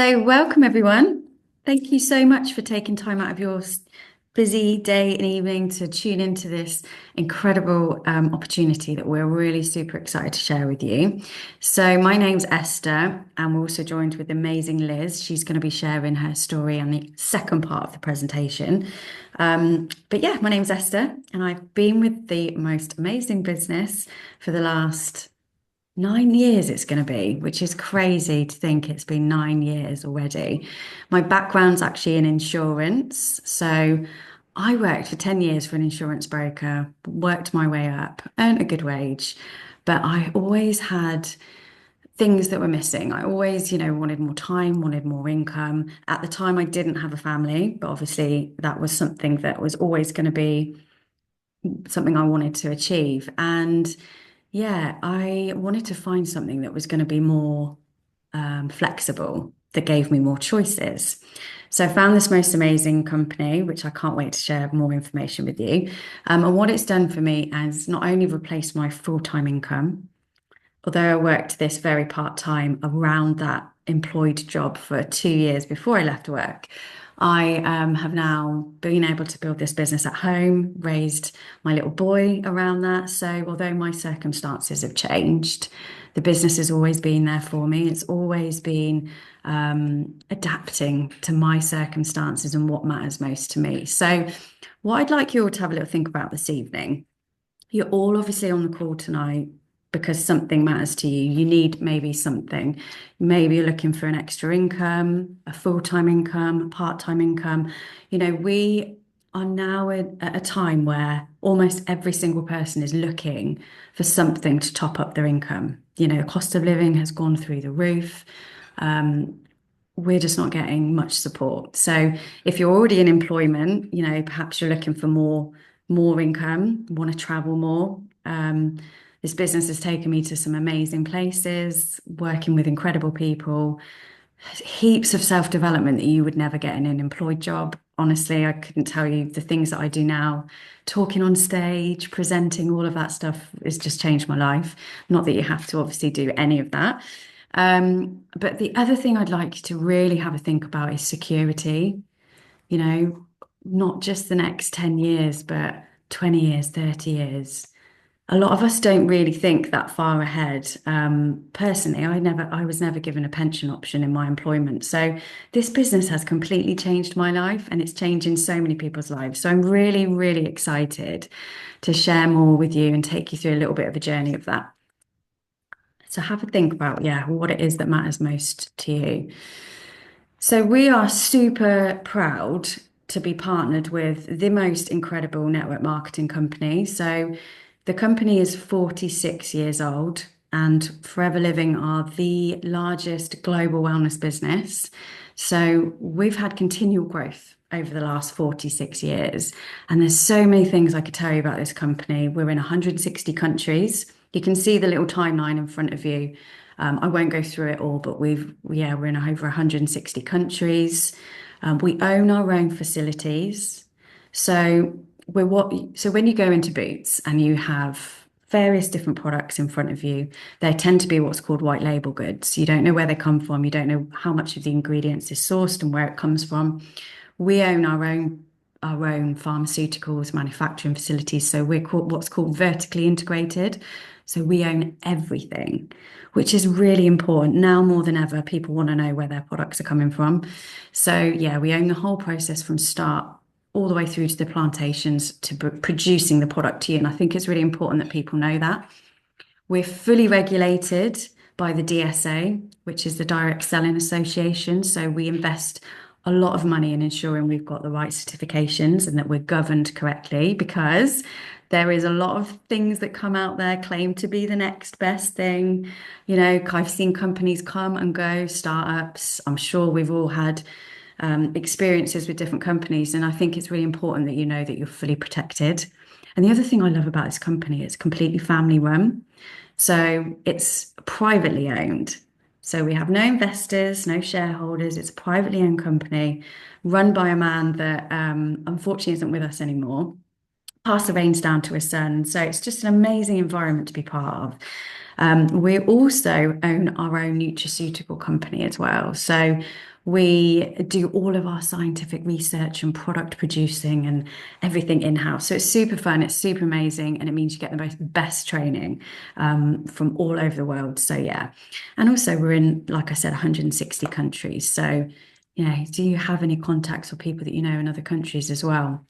So, welcome everyone. Thank you so much for taking time out of your busy day and evening to tune into this incredible opportunity that we're really super excited to share with you. So, my name's Esther, and we're also joined with amazing Liz. She's going to be sharing her story on the second part of the presentation. But yeah, my name's Esther, and I've been with the most amazing business for the last 9 years it's going to be, which is crazy to think it's been 9 years already. My background's actually in insurance. So I worked for 10 years for an insurance broker, worked my way up, earned a good wage, but I always had things that were missing. I always, wanted more time, wanted more income. At the time, I didn't have a family, but obviously that was something that was always going to be something I wanted to achieve. And yeah, I wanted to find something that was going to be more flexible, that gave me more choices. So I found this most amazing company, which I can't wait to share more information with you. And what it's done for me is not only replaced my full-time income, although I worked this very part-time around that employed job for 2 years before I left work. I have now been able to build this business at home, raised my little boy around that. So, although my circumstances have changed, the business has always been there for me. It's always been adapting to my circumstances and what matters most to me. So, what I'd like you all to have a little think about this evening, you're all obviously on the call tonight because something matters to you. You need maybe something. Maybe you're looking for an extra income, a full-time income, a part-time income. We are now at a time where almost every single person is looking for something to top up their income. Cost of living has gone through the roof. We're just not getting much support. So if you're already in employment, perhaps you're looking for more income, want to travel more. This business has taken me to some amazing places, working with incredible people, heaps of self-development that you would never get in an employed job. Honestly, I couldn't tell you the things that I do now, talking on stage, presenting, all of that stuff has just changed my life. Not that you have to obviously do any of that. But the other thing I'd like you to really have a think about is security, you know, not just the next 10 years, but 20 years, 30 years. A lot of us don't really think that far ahead. Personally, I was never given a pension option in my employment. So this business has completely changed my life and it's changing so many people's lives. So I'm really, really excited to share more with you and take you through a little bit of a journey of that. So have a think about, yeah, what it is that matters most to you. So we are super proud to be partnered with the most incredible network marketing company. So the company is 46 years old, and Forever Living are the largest global wellness business. So we've had continual growth over the last 46 years. And there's so many things I could tell you about this company. We're in 160 countries. You can see the little timeline in front of you. I won't go through it all, but we're in over 160 countries. We own our own facilities. So when you go into Boots and you have various different products in front of you, they tend to be what's called white label goods. You don't know where they come from. You don't know how much of the ingredients is sourced and where it comes from. We own our own pharmaceuticals manufacturing facilities. So we're what's called vertically integrated. So we own everything, which is really important. Now more than ever, people want to know where their products are coming from. So yeah, we own the whole process from start all the way through to the plantations to producing the product to you. And I think it's really important that people know that. We're fully regulated by the DSA, which is the Direct Selling Association. So we invest a lot of money in ensuring we've got the right certifications and that we're governed correctly, because there is a lot of things that come out there claim to be the next best thing. I've seen companies come and go, startups. I'm sure we've all had experiences with different companies, and I think it's really important that you know that you're fully protected. And the other thing I love about this company, it's completely family run. So it's privately owned. So we have no investors, no shareholders. It's a privately owned company run by a man that unfortunately isn't with us anymore. Passed the reins down to his son. So it's just an amazing environment to be part of. We also own our own nutraceutical company as well. So we do all of our scientific research and product producing and everything in-house. So it's super fun, it's super amazing, and it means you get the best training from all over the world. So yeah. And also we're in, like I said, 160 countries. So, do you have any contacts or people that you know in other countries as well?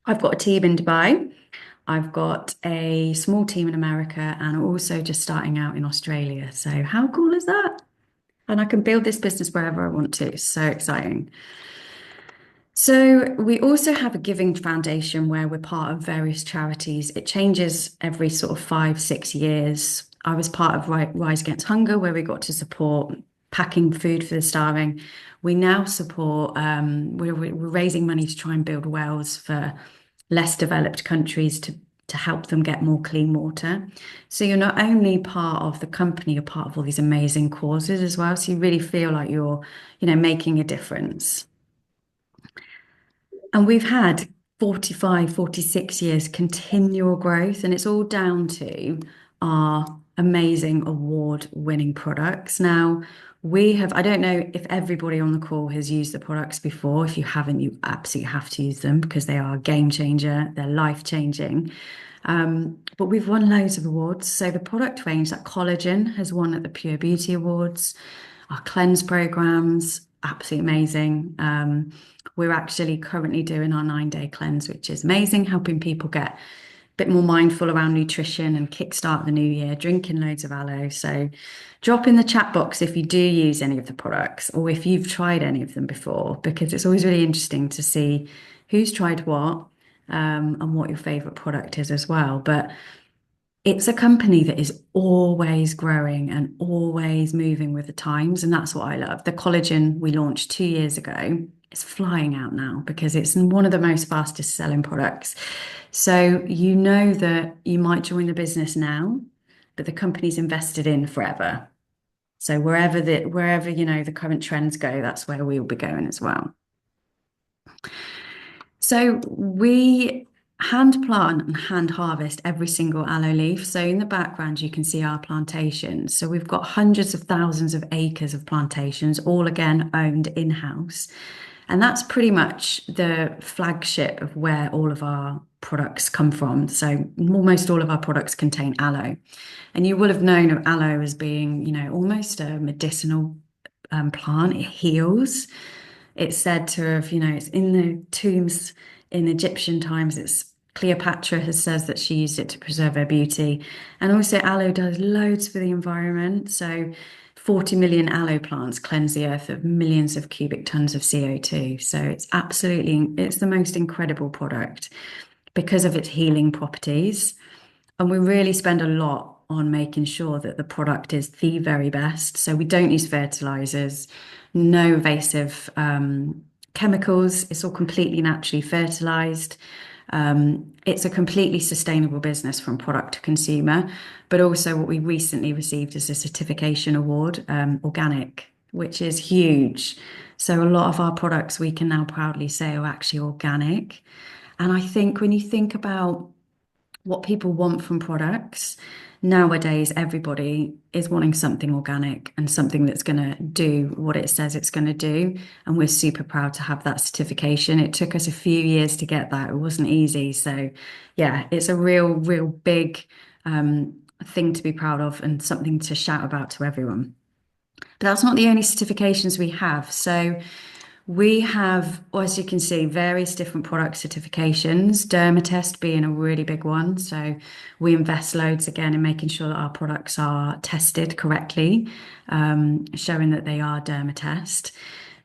I've got a team in Dubai. I've got a small team in America and also just starting out in Australia. So how cool is that? And I can build this business wherever I want to. So exciting. So we also have a giving foundation where we're part of various charities. It changes every sort of 5, 6 years. I was part of Rise Against Hunger, where we got to support packing food for the starving. We now support, we're raising money to try and build wells for less developed countries to help them get more clean water. So you're not only part of the company, you're part of all these amazing causes as well. So you really feel like you're, making a difference. And we've had 45, 46 years continual growth, and it's all down to our amazing award-winning products. Now, I don't know if everybody on the call has used the products before. If you haven't, you absolutely have to use them because they are a game changer, they're life-changing. But we've won loads of awards. So the product range, that collagen, has won at the Pure Beauty Awards. Our cleanse programs, absolutely amazing. We're actually currently doing our 9-day cleanse, which is amazing, helping people get a bit more mindful around nutrition and kickstart the new year, drinking loads of aloe. So drop in the chat box if you do use any of the products or if you've tried any of them before, because it's always really interesting to see who's tried what, and what your favorite product is as well. But it's a company that is always growing and always moving with the times. And that's what I love. The collagen we launched 2 years ago is flying out now because it's one of the most fastest selling products. So you know that you might join the business now, but the company's invested in forever. So wherever the current trends go, that's where we will be going as well. So we hand plant and hand harvest every single aloe leaf. So in the background, you can see our plantations. So we've got hundreds of thousands of acres of plantations, all again owned in-house. And that's pretty much the flagship of where all of our products come from. So almost all of our products contain aloe. And you will have known of aloe as being, almost a medicinal plant. It heals. It's said to have, it's in the tombs in Egyptian times. It's Cleopatra has says that she used it to preserve her beauty. And also aloe does loads for the environment. So 40 million aloe plants cleanse the earth of millions of cubic tons of CO2. So it's the most incredible product because of its healing properties. And we really spend a lot on making sure that the product is the very best. So we don't use fertilizers, no invasive chemicals. It's all completely naturally fertilized. It's a completely sustainable business from product to consumer, but also what we recently received is a certification award, organic, which is huge. So a lot of our products we can now proudly say are actually organic. And I think when you think about what people want from products, nowadays everybody is wanting something organic and something that's going to do what it says it's going to do. And we're super proud to have that certification. It took us a few years to get that. It wasn't easy. So yeah, it's a real, real big thing to be proud of and something to shout about to everyone. But that's not the only certifications we have. So we have, as you can see, various different product certifications, Dermatest being a really big one. So we invest loads again in making sure that our products are tested correctly, showing that they are Dermatest.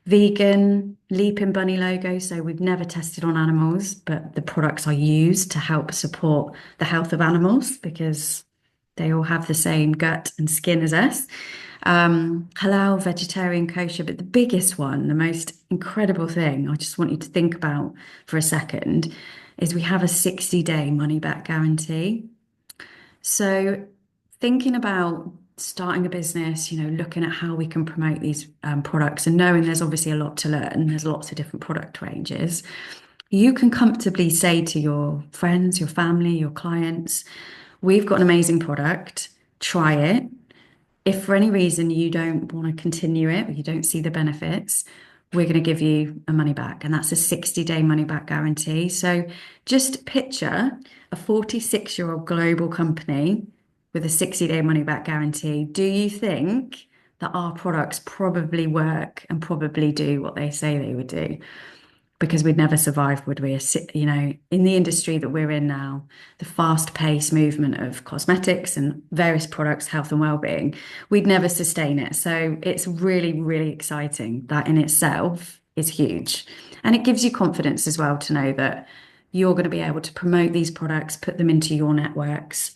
Vegan, Leaping Bunny logo. So we've never tested on animals, but the products are used to help support the health of animals because they all have the same gut and skin as us. Halal, vegetarian, kosher, but the biggest one, the most incredible thing I just want you to think about for a second is we have a 60-day money back guarantee. So thinking about starting a business, looking at how we can promote these products and knowing there's obviously a lot to learn, there's lots of different product ranges, you can comfortably say to your friends, your family, your clients, we've got an amazing product. try it. If for any reason you don't want to continue it or you don't see the benefits, we're going to give you a money back. And that's a 60-day money back guarantee. So just picture a 46-year-old global company with a 60-day money back guarantee. Do you think that our products probably work and probably do what they say they would do? Because we'd never survive, would we? You know, in the industry that we're in now, the fast-paced movement of cosmetics and various products, health and well-being, we'd never sustain it. So it's really, really exciting. That in itself is huge. And it gives you confidence as well to know that you're going to be able to promote these products, put them into your networks.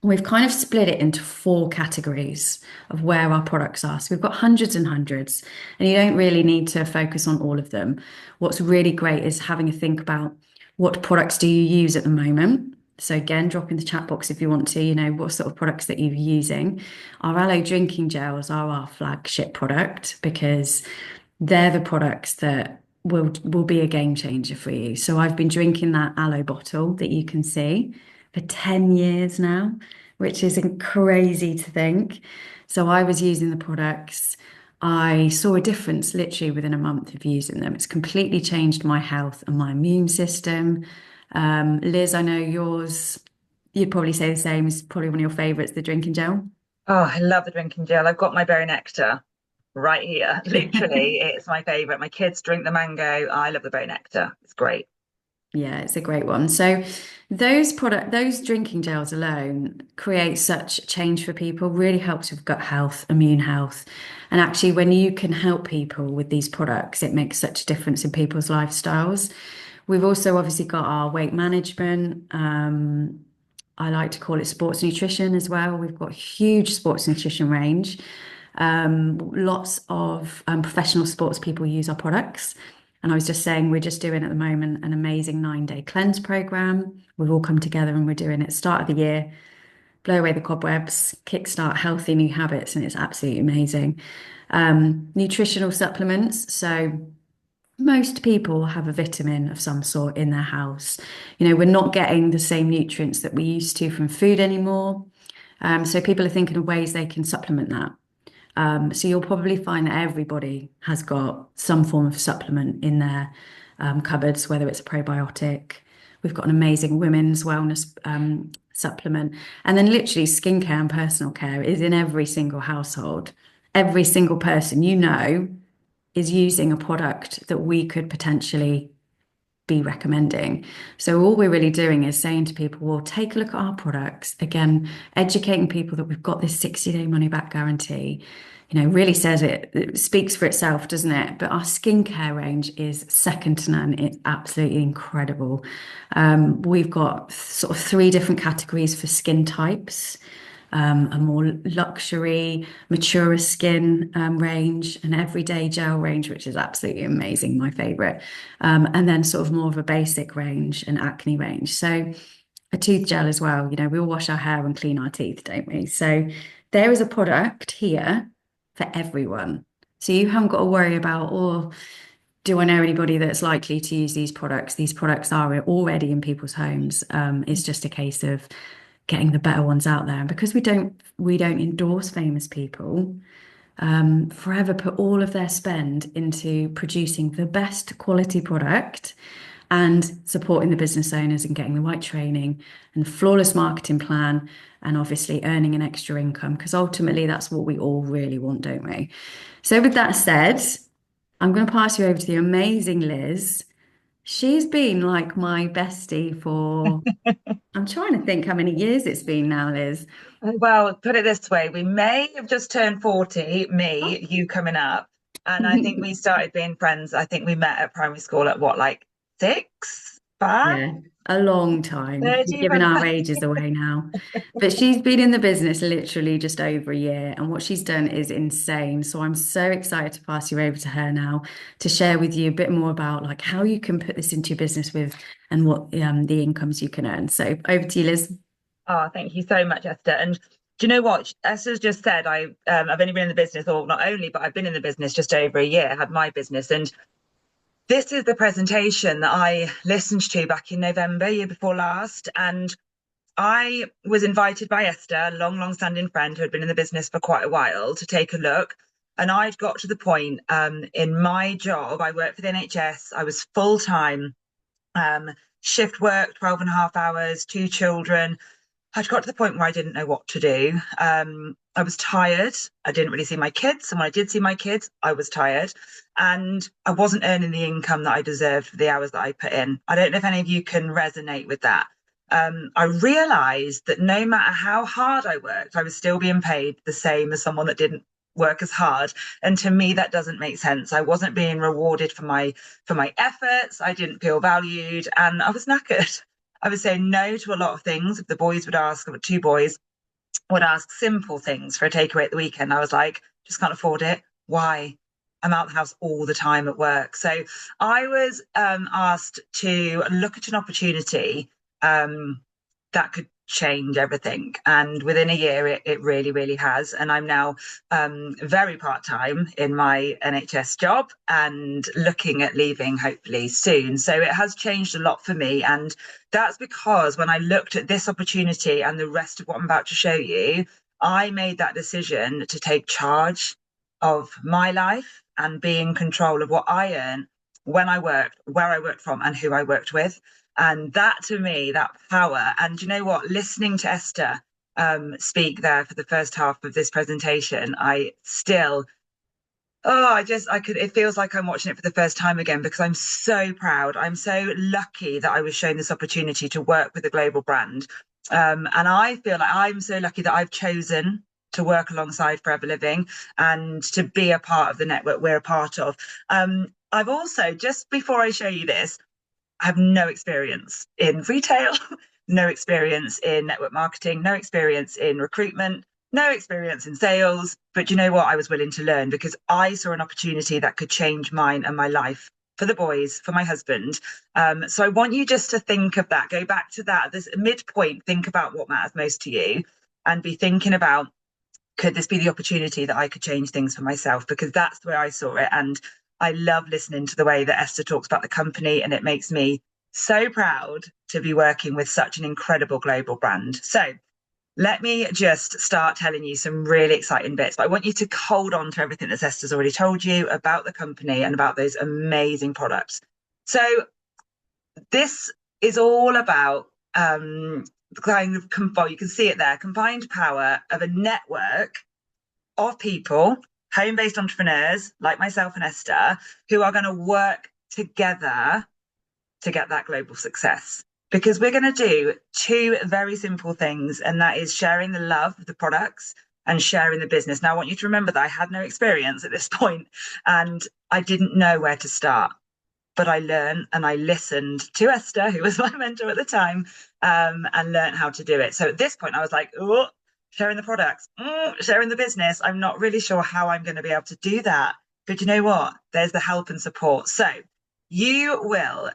We've kind of split it into four categories of where our products are. So we've got hundreds and hundreds, and you don't really need to focus on all of them. What's really great is having a think about what products do you use at the moment. So again, drop in the chat box if you want to, you know, what sort of products that you're using. Our aloe drinking gels are our flagship product because they're the products that will be a game changer for you. So I've been drinking that aloe bottle that you can see for 10 years now, which is crazy to think. So I was using the products. I saw a difference literally within a month of using them. It's completely changed my health and my immune system. Liz, I know yours, you'd probably say the same, is probably one of your favorites, the drinking gel. Oh, I love the drinking gel. I've got my berry nectar right here. Literally, it's my favorite. My kids drink the mango. I love the berry nectar. It's great. Yeah, it's a great one. So those drinking gels alone create such change for people, really helps with gut health, immune health. And actually, when you can help people with these products, it makes such a difference in people's lifestyles. We've also obviously got our weight management. I like to call it sports nutrition as well. We've got a huge sports nutrition range. Lots of professional sports people use our products. And I was just saying, we're just doing at the moment an amazing 9-day cleanse program. We've all come together and we're doing it start of the year, blow away the cobwebs, kickstart healthy new habits, and it's absolutely amazing. Nutritional supplements. So most people have a vitamin of some sort in their house. You know, we're not getting the same nutrients that we used to from food anymore. So people are thinking of ways they can supplement that. So you'll probably find that everybody has got some form of supplement in their cupboards, whether it's a probiotic. We've got an amazing women's wellness supplement. And then literally skincare and personal care is in every single household. Every single person you know is using a product that we could potentially be recommending. So all we're really doing is saying to people, well, take a look at our products. Again, educating people that we've got this 60-day money back guarantee, you know, really says it speaks for itself, doesn't it? But our skincare range is second to none. It's absolutely incredible. We've got sort of three different categories for skin types. A more luxury, mature skin range, an everyday gel range, which is absolutely amazing, my favorite. And then sort of more of a basic range, an acne range. So a tooth gel as well. You know, we all wash our hair and clean our teeth, don't we? So there is a product here for everyone. So you haven't got to worry about, oh, do I know anybody that's likely to use these products? These products are already in people's homes. It's just a case of getting the better ones out there. And because we don't endorse famous people, Forever put all of their spend into producing the best quality product and supporting the business owners and getting the right training and flawless marketing plan and obviously earning an extra income because ultimately that's what we all really want, don't we? So with that said, I'm going to pass you over to the amazing Liz. She's been like my bestie for, I'm trying to think how many years it's been now, Liz. Well, put it this way, we may have just turned 40, me, you coming up. And I think we started being friends. I think we met at primary school at what, like six, five, Yeah, a long time. We're 30, giving our ages away now. But she's been in the business literally just over a year, and what she's done is insane. So I'm so excited to pass you over to her now to share with you a bit more about like how you can put this into your business with and what the incomes you can earn. So over to you, Liz. Oh, thank you so much, Esther. And do you know what? Esther's just said I've only been in the business, or not only, but I've been in the business just over a year, had my business. And this is the presentation that I listened to back in November, year before last. And I was invited by Esther, a long standing friend who had been in the business for quite a while, to take a look. And I'd got to the point in my job, I worked for the NHS, I was full time, shift work, 12 and a half hours, two children. I'd got to the point where I didn't know what to do. I was tired. I didn't really see my kids. And when I did see my kids, I was tired. And I wasn't earning the income that I deserved for the hours that I put in. I don't know if any of you can resonate with that. I realized that no matter how hard I worked, I was still being paid the same as someone that didn't work as hard. And to me, that doesn't make sense. I wasn't being rewarded for my efforts. I didn't feel valued, and I was knackered. I was saying no to a lot of things. If the boys would ask, two boys would ask simple things for a takeaway at the weekend, I was like, just can't afford it. Why? I'm out the house all the time at work. So I was asked to look at an opportunity that could change everything. And within a year, it really has. And I'm now very part-time in my NHS job and looking at leaving hopefully soon. So it has changed a lot for me. And that's because when I looked at this opportunity and the rest of what I'm about to show you, I made that decision to take charge of my life and be in control of what I earn, when I worked, where I worked from, and who I worked with. And that, to me, that power. And you know what? Listening to Esther speak there for the first half of this presentation, I still, it feels like I'm watching it for the first time again, because I'm so proud. I'm so lucky that I was shown this opportunity to work with a global brand. And I feel like I'm so lucky that I've chosen to work alongside Forever Living and to be a part of the network we're a part of. I've also, just before I show you this, I have no experience in retail, no experience in network marketing, no experience in recruitment, no experience in sales. But you know what? I was willing to learn because I saw an opportunity that could change mine and my life for the boys, for my husband. So I want you just to think of that, go back to that, this midpoint, think about what matters most to you and be thinking about, could this be the opportunity that I could change things for myself? Because that's where I saw it. And I love listening to the way that Esther talks about the company, and it makes me so proud to be working with such an incredible global brand. So let me just start telling you some really exciting bits, but I want you to hold on to everything that Esther's already told you about the company and about those amazing products. So this is all about kind of, you can see it there, combined power of a network of people, home-based entrepreneurs like myself and Esther, who are going to work together to get that global success. Because we're going to do two very simple things, and that is sharing the love of the products and sharing the business. Now, I want you to remember that I had no experience at this point, and I didn't know where to start. But I learned and I listened to Esther, who was my mentor at the time, and learned how to do it. So at this point, I was like, oh, sharing the products, sharing the business. I'm not really sure how I'm going to be able to do that. But you know what? There's the help and support. So you will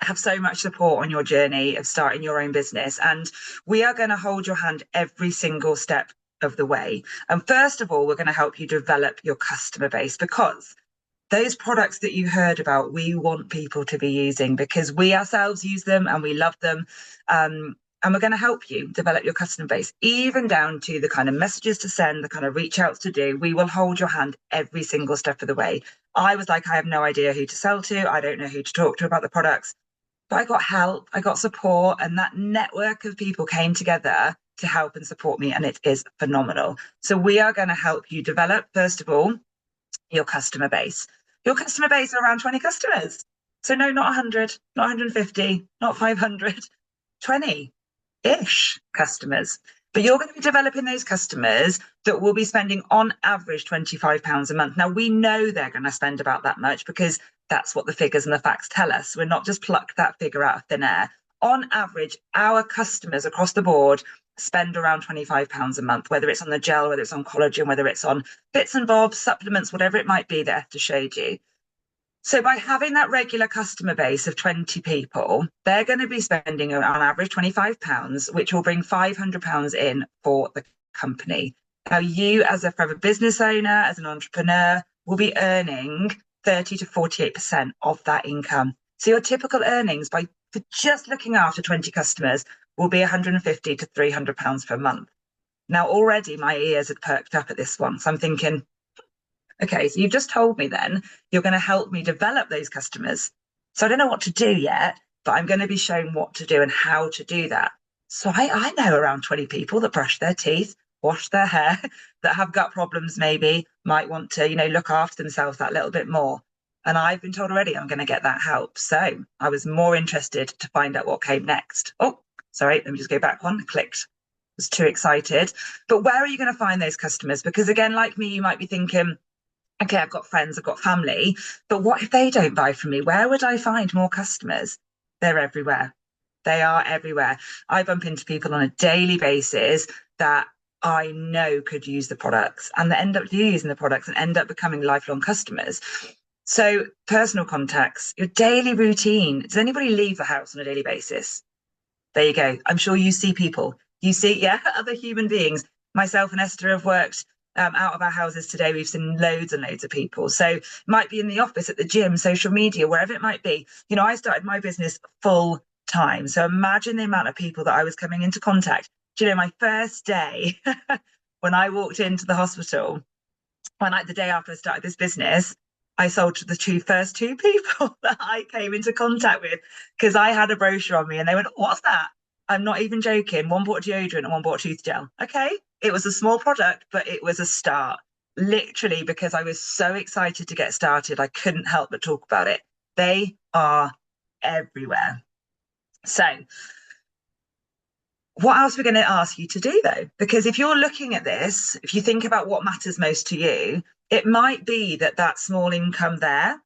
have so much support on your journey of starting your own business. And we are going to hold your hand every single step of the way. And first of all, we're going to help you develop your customer base, because those products that you heard about, we want people to be using because we ourselves use them and we love them. And we're going to help you develop your customer base, even down to the kind of messages to send, the kind of reach outs to do. We will hold your hand every single step of the way. I was like, I have no idea who to sell to. I don't know who to talk to about the products. But I got help, I got support, and that network of people came together to help and support me. And it is phenomenal. So we are going to help you develop, first of all, your customer base. Your customer base are around 20 customers. So no, not 100, not 150, not 500, 20-ish customers. But you're going to be developing those customers that will be spending on average £25 a month. Now, we know they're going to spend about that much because that's what the figures and the facts tell us. We're not just plucked that figure out of thin air. On average, our customers across the board spend around £25 a month, whether it's on the gel, whether it's on collagen, whether it's on bits and bobs, supplements, whatever it might be that Esther showed you. So by having that regular customer base of 20 people, they're going to be spending on average £25, which will bring £500 in for the company. Now, you as a Forever business owner, as an entrepreneur, will be earning 30 to 48% of that income. So your typical earnings for just looking after 20 customers will be 150 to 300 pounds per month. Now, already my ears had perked up at this one. So I'm thinking, okay, so you've just told me then you're going to help me develop those customers. So I don't know what to do yet, but I'm going to be shown what to do and how to do that. So I know around 20 people that brush their teeth, wash their hair, that have gut problems, maybe might want to, look after themselves that little bit more. And I've been told already I'm going to get that help. So I was more interested to find out what came next. Oh, sorry, let me just go back one. Clicked. Was too excited. But where are you going to find those customers? Because again, like me, you might be thinking, okay, I've got friends, I've got family, but what if they don't buy from me? Where would I find more customers? They're everywhere. They are everywhere. I bump into people on a daily basis that I know could use the products and that end up using the products and end up becoming lifelong customers. So personal contacts, your daily routine. Does anybody leave the house on a daily basis? There you go. I'm sure you see people. You see, yeah, other human beings. Myself and Esther have worked out of our houses today. We've seen loads and loads of people. So it might be in the office, at the gym, social media, wherever it might be. I started my business full time. So imagine the amount of people that I was coming into contact. My first day when I walked into the hospital, the day after I started this business, I sold to the first two people that I came into contact with because I had a brochure on me and they went, what's that? I'm not even joking. One bought deodorant and one bought tooth gel. Okay. It was a small product, but it was a start. Literally, because I was so excited to get started, I couldn't help but talk about it. They are everywhere. So what else we're going to ask you to do though? Because if you're looking at this, if you think about what matters most to you, it might be that small income there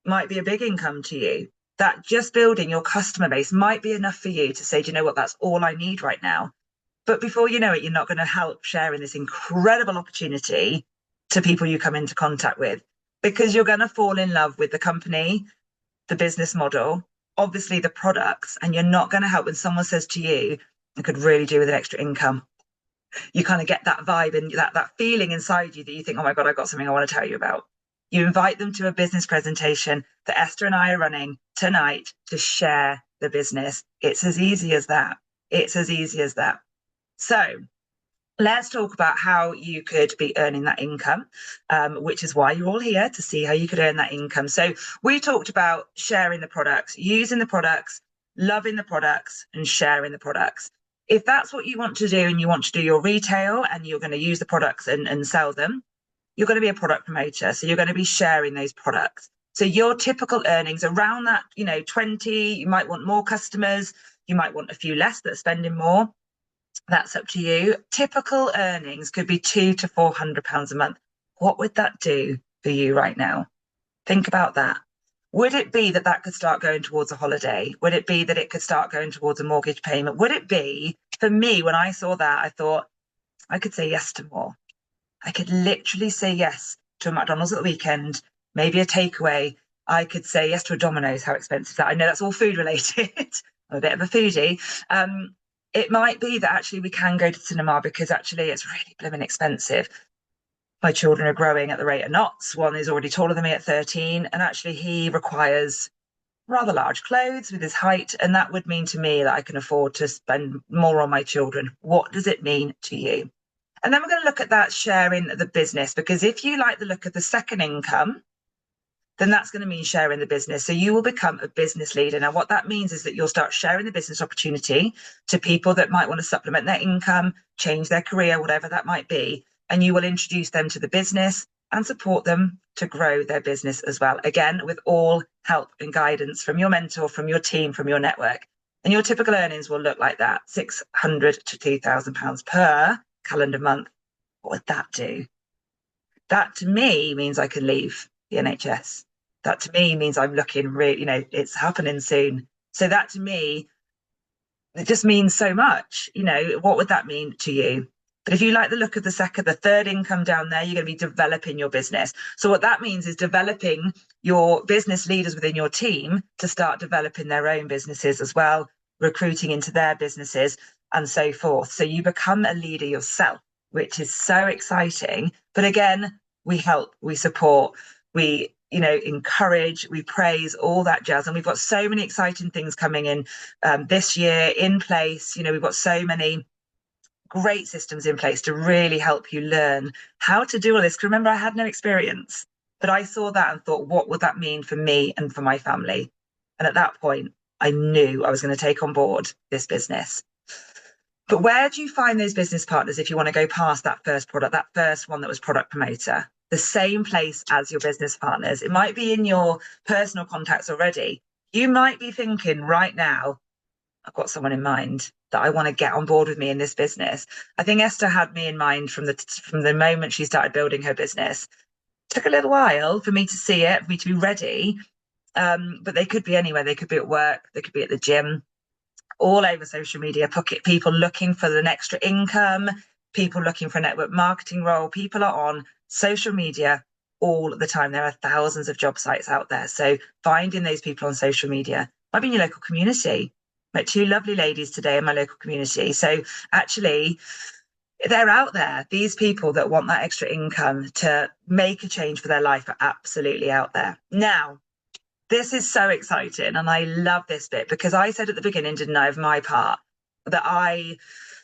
might be a big income to you. That just building your customer base might be enough for you to say, do you know what, that's all I need right now. But before you know it, you're not going to help sharing this incredible opportunity to people you come into contact with, because you're going to fall in love with the company, the business model, obviously the products, and you're not going to help when someone says to you, I could really do with an extra income. You kind of get that vibe and that feeling inside you that you think, oh my God, I've got something I want to tell you about. You invite them to a business presentation that Esther and I are running tonight to share the business. It's as easy as that. It's as easy as that. So let's talk about how you could be earning that income, which is why you're all here, to see how you could earn that income. So we talked about sharing the products, using the products, loving the products, and sharing the products. If that's what you want to do and you want to do your retail and you're going to use the products and sell them, you're going to be a product promoter. So you're going to be sharing those products. So your typical earnings around that, 20, you might want more customers. You might want a few less that are spending more. That's up to you. Typical earnings could be £200 to £400 a month. What would that do for you right now? Think about that. Would it be that could start going towards a holiday? Would it be that it could start going towards a mortgage payment? Would it be, for me, when I saw that, I thought I could say yes to more. I could literally say yes to a McDonald's at the weekend, maybe a takeaway. I could say yes to a Domino's. How expensive that? I know that's all food related. I'm a bit of a foodie. It might be that actually we can go to cinema because actually it's really blooming expensive. My children are growing at the rate of knots. One is already taller than me at 13, and actually he requires rather large clothes with his height, and that would mean to me that I can afford to spend more on my children. What does it mean to you? And then we're going to look at that sharing the business, because if you like the look of the second income, then that's going to mean sharing the business. So you will become a business leader. Now, what that means is that you'll start sharing the business opportunity to people that might want to supplement their income, change their career, whatever that might be. And you will introduce them to the business and support them to grow their business as well. Again, with all help and guidance from your mentor, from your team, from your network. And your typical earnings will look like that, £600 to £2,000 per calendar month. What would that do? That to me means I can leave the NHS. That to me means I'm looking really, it's happening soon. So that to me, it just means so much. What would that mean to you? But if you like the look of the third income down there, you're going to be developing your business. So what that means is developing your business leaders within your team to start developing their own businesses as well, recruiting into their businesses and so forth. So you become a leader yourself, which is so exciting. But again, we help, we support, we encourage, we praise, all that jazz. And we've got so many exciting things coming in this year in place. We've got so many great systems in place to really help you learn how to do all this. 'Cause remember, I had no experience, but I saw that and thought, what would that mean for me and for my family? And at that point, I knew I was going to take on board this business. But where do you find those business partners if you want to go past that first product, that first one that was product promoter? The same place as your business partners. It might be in your personal contacts already. You might be thinking right now, I've got someone in mind that I want to get on board with me in this business. I think Esther had me in mind from the moment she started building her business. It took a little while for me to see it, for me to be ready. But they could be anywhere. They could be at work. They could be at the gym. All over social media, people looking for an extra income, people looking for a network marketing role. People are on social media all the time. There are thousands of job sites out there. So finding those people on social media might be in your local community. Met two lovely ladies today in my local community. So actually, they're out there. These people that want that extra income to make a change for their life are absolutely out there. Now, this is so exciting. And I love this bit because I said at the beginning, didn't I, of my part, that I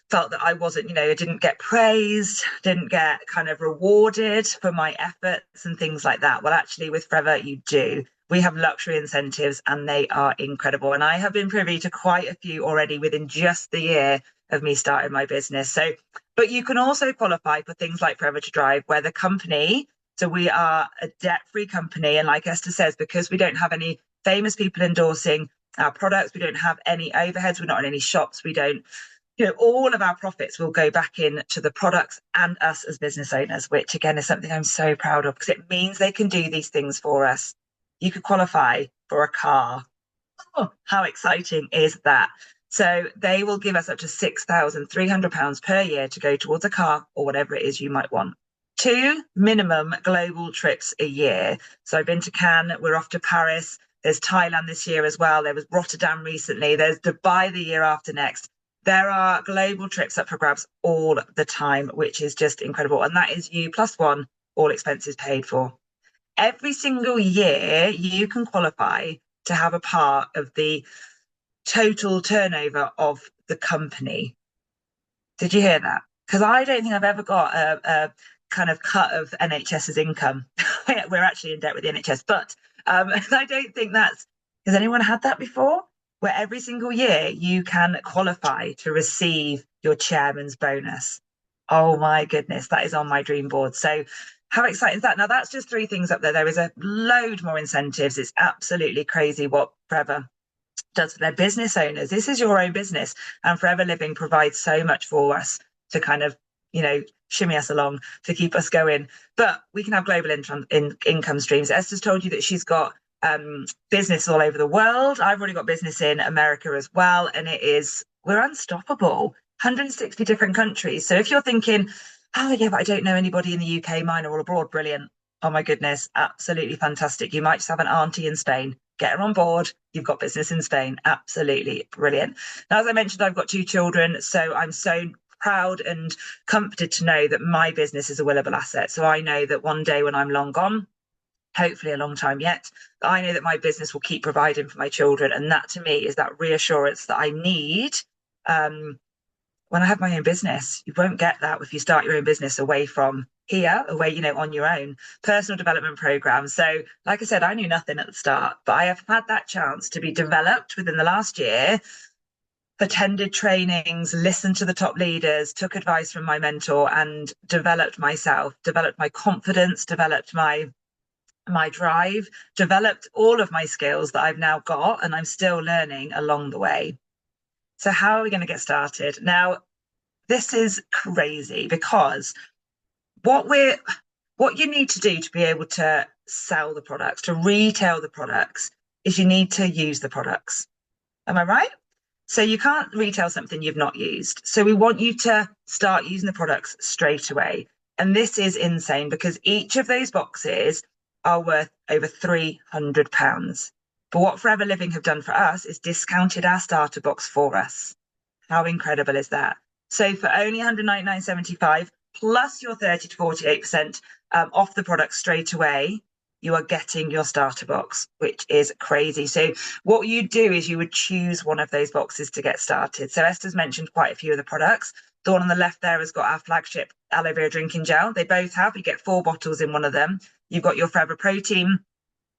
felt that I wasn't, I didn't get praised, didn't get kind of rewarded for my efforts and things like that. Well, actually, with Forever, you do. We have luxury incentives and they are incredible. And I have been privy to quite a few already within just the year of me starting my business. So, but you can also qualify for things like Forever to Drive, where the company, so we are a debt-free company. And like Esther says, because we don't have any famous people endorsing our products, we don't have any overheads, we're not in any shops, we don't, all of our profits will go back in to the products and us as business owners, which again is something I'm so proud of because it means they can do these things for us. You could qualify for a car. Oh, how exciting is that? So they will give us up to £6,300 per year to go towards a car or whatever it is you might want. 2 minimum global trips a year. So I've been to Cannes, we're off to Paris. There's Thailand this year as well. There was Rotterdam recently. There's Dubai the year after next. There are global trips up for grabs all the time, which is just incredible. And that is you plus one, all expenses paid for. Every single year, you can qualify to have a part of the total turnover of the company. Did you hear that? Because I don't think I've ever got a kind of cut of NHS's income. We're actually in debt with the NHS, but I don't think has anyone had that before? Where every single year you can qualify to receive your chairman's bonus. Oh my goodness, that is on my dream board. So how exciting is that? Now that's just 3 things up there. There is a load more incentives. It's absolutely crazy what Forever does for their business owners. This is your own business, and Forever Living provides so much for us to kind of, shimmy us along to keep us going. But we can have global income streams. Esther's told you that she's got business all over the world. I've already got business in America as well, and we're unstoppable. 160 different countries. So if you're thinking, oh yeah, but I don't know anybody in the UK, mine are all abroad, brilliant. Oh my goodness, absolutely fantastic. You might just have an auntie in Spain. Get her on board. You've got business in Spain. Absolutely brilliant. Now, as I mentioned, I've got 2 children, so I'm so proud and comforted to know that my business is a willable asset. So I know that one day when I'm long gone, hopefully a long time yet, I know that my business will keep providing for my children. And that to me is that reassurance that I need when I have my own business. You won't get that if you start your own business away from here, away, on your own personal development program. So like I said, I knew nothing at the start, but I have had that chance to be developed within the last year, attended trainings, listened to the top leaders, took advice from my mentor and developed myself, developed my confidence, developed my drive, developed all of my skills that I've now got, and I'm still learning along the way. So how are we going to get started? Now, this is crazy because what you need to do to be able to sell the products, to retail the products, is you need to use the products. Am I right? So you can't retail something you've not used. So we want you to start using the products straight away. And this is insane because each of those boxes are worth over £300. But what Forever Living have done for us is discounted our starter box for us. How incredible is that? So for only £199.75 plus your 30 to 48% off the product straight away, you are getting your starter box, which is crazy. So what you do is you would choose one of those boxes to get started. So Esther's mentioned quite a few of the products. The one on the left there has got our flagship aloe vera drinking gel. They both have, you get 4 bottles in one of them. You've got your Forever Protein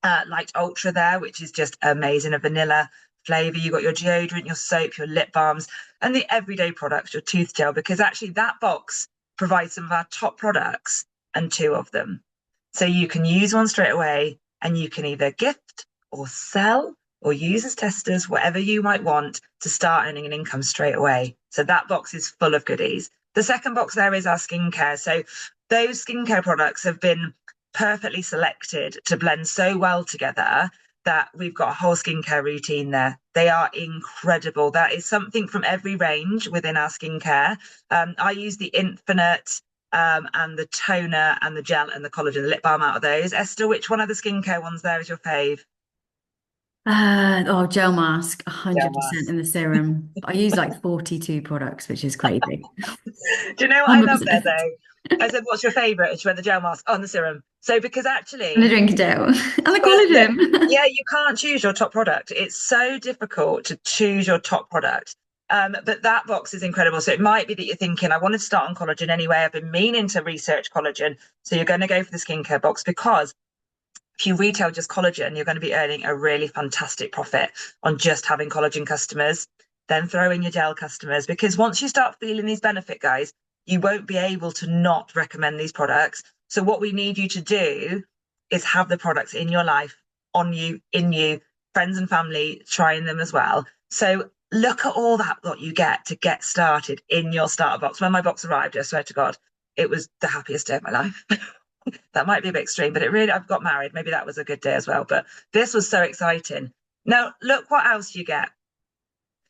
Light Ultra there, which is just amazing, a vanilla flavor. You've got your deodorant, your soap, your lip balms, and the everyday products, your tooth gel, because actually that box provides some of our top products and 2 of them. So you can use one straight away and you can either gift or sell or use as testers, whatever you might want to start earning an income straight away. So that box is full of goodies. The second box there is our skincare. So those skincare products have been perfectly selected to blend so well together that we've got a whole skincare routine there. They are incredible. That is something from every range within our skincare. I use the Infinite and the toner and the gel and the collagen, the lip balm out of those. Esther, which one of the skincare ones there is your fave? Gel mask, Gel 100% mask. in the serum. I use like 42 products, which is crazy. Do you know what I love there 100%. though? I said, what's your favourite? And she went, the gel mask on the serum. So because And the actually, drinking gel. And the well, collagen. yeah, you can't choose your top product. It's so difficult to choose your top product. But that box is incredible. So it might be that you're thinking, I wanted to start on collagen anyway. I've been meaning to research collagen. So you're going to go for the skincare box because if you retail just collagen, you're going to be earning a really fantastic profit on just having collagen customers. Then throw in your gel customers, because once you start feeling these benefit, guys, you won't be able to not recommend these products. So what we need you to do is have the products in your life, on you, in you, friends and family trying them as well. So look at all that what you get to get started in your starter box. When my box arrived, I swear to God, it was the happiest day of my life. That might be a bit extreme, but it really, I've got married. Maybe that was a good day as well. But this was so exciting. Now, look what else you get.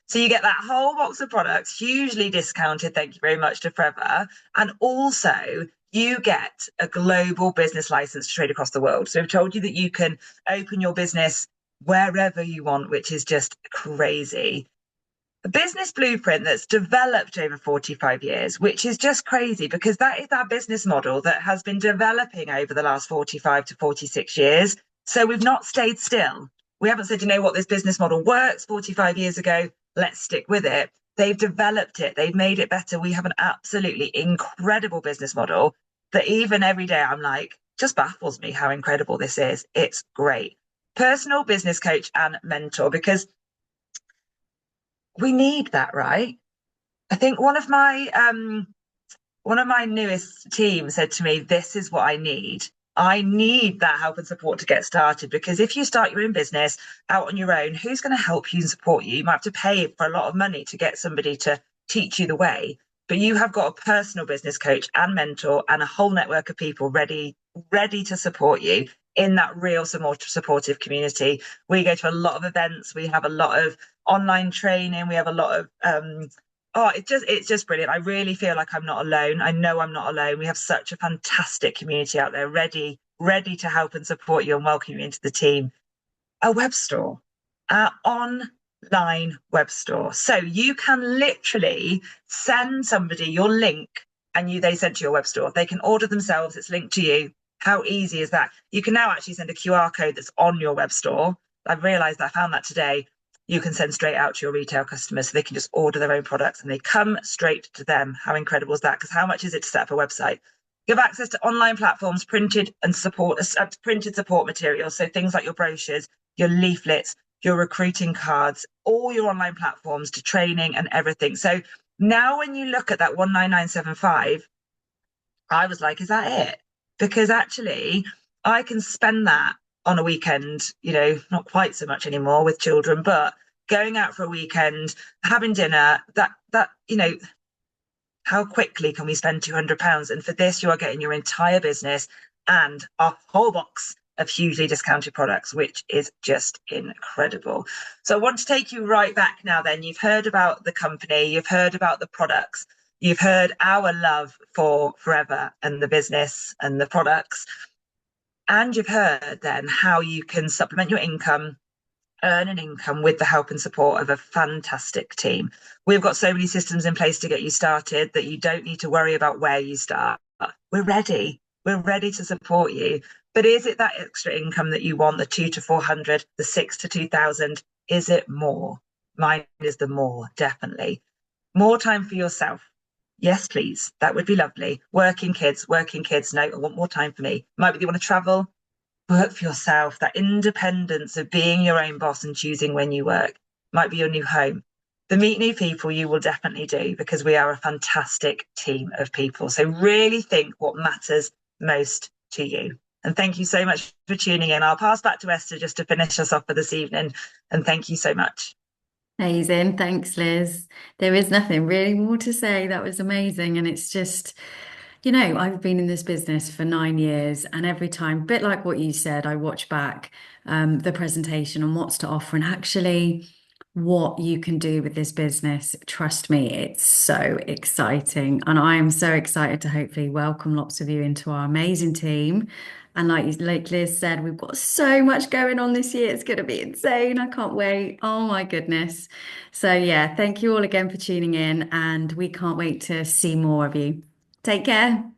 So you get that whole box of products, hugely discounted. Thank you very much to Forever. And also, you get a global business license to trade across the world. So we've told you that you can open your business wherever you want, which is just crazy. A business blueprint that's developed over 45 years, which is just crazy because that is our business model that has been developing over the last 45 to 46 years. So we've not stayed still. We haven't said, you know what, this business model works 45 years ago, let's stick with it. They've developed it. They've made it better. We have an absolutely incredible business model that even every day I'm like, just baffles me how incredible this is. It's great. Personal business coach and mentor, because we need that, right? I think one of my newest team said to me, this is what I need. I need that help and support to get started, because if you start your own business out on your own, who's going to help you and support you? You might have to pay for a lot of money to get somebody to teach you the way, but you have got a personal business coach and mentor and a whole network of people ready to support you in that real supportive community. We go to a lot of events. We have a lot of online training. We have a lot of it's just brilliant. I really feel like I'm not alone. I know I'm not alone. We have such a fantastic community out there ready to help and support you and welcome you into the team. A web store, online web store. So you can literally send somebody your link and they send to your web store. They can order themselves. It's linked to you. How easy is that? You can now actually send a QR code that's on your web store. I've realized I found that today. You can send straight out to your retail customers so they can just order their own products and they come straight to them. How incredible is that? Because how much is it to set up a website? You have access to online platforms, printed support materials. So things like your brochures, your leaflets, your recruiting cards, all your online platforms to training and everything. So now when you look at that 19975, I was like, is that it? Because actually I can spend that on a weekend, not quite so much anymore with children, but going out for a weekend, having dinner, how quickly can we spend £200? And for this, you are getting your entire business and a whole box of hugely discounted products, which is just incredible. So I want to take you right back now then. You've heard about the company, you've heard about the products, you've heard our love for Forever and the business and the products. And you've heard then how you can supplement your income, earn an income with the help and support of a fantastic team. We've got so many systems in place to get you started that you don't need to worry about where you start. We're ready. We're ready to support you. But is it that extra income that you want, the 2 to 400, the 6 to 2,000? Is it more? Mine is the more, definitely. More time for yourself. Yes, please. That would be lovely. Working kids, working kids. No, I want more time for me. Might be you want to travel, work for yourself. That independence of being your own boss and choosing when you work might be your new home. The meet new people you will definitely do because we are a fantastic team of people. So really think what matters most to you. And thank you so much for tuning in. I'll pass back to Esther just to finish us off for this evening. And thank you so much. Amazing. Thanks, Liz. There is nothing really more to say. That was amazing. And it's just, I've been in this business for 9 years, and every time, a bit like what you said, I watch back the presentation on what's to offer and actually what you can do with this business. Trust me, it's so exciting. And I am so excited to hopefully welcome lots of you into our amazing team. And like Liz said, we've got so much going on this year. It's going to be insane. I can't wait. Oh my goodness. So, yeah, thank you all again for tuning in, and we can't wait to see more of you. Take care.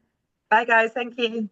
Bye, guys. Thank you.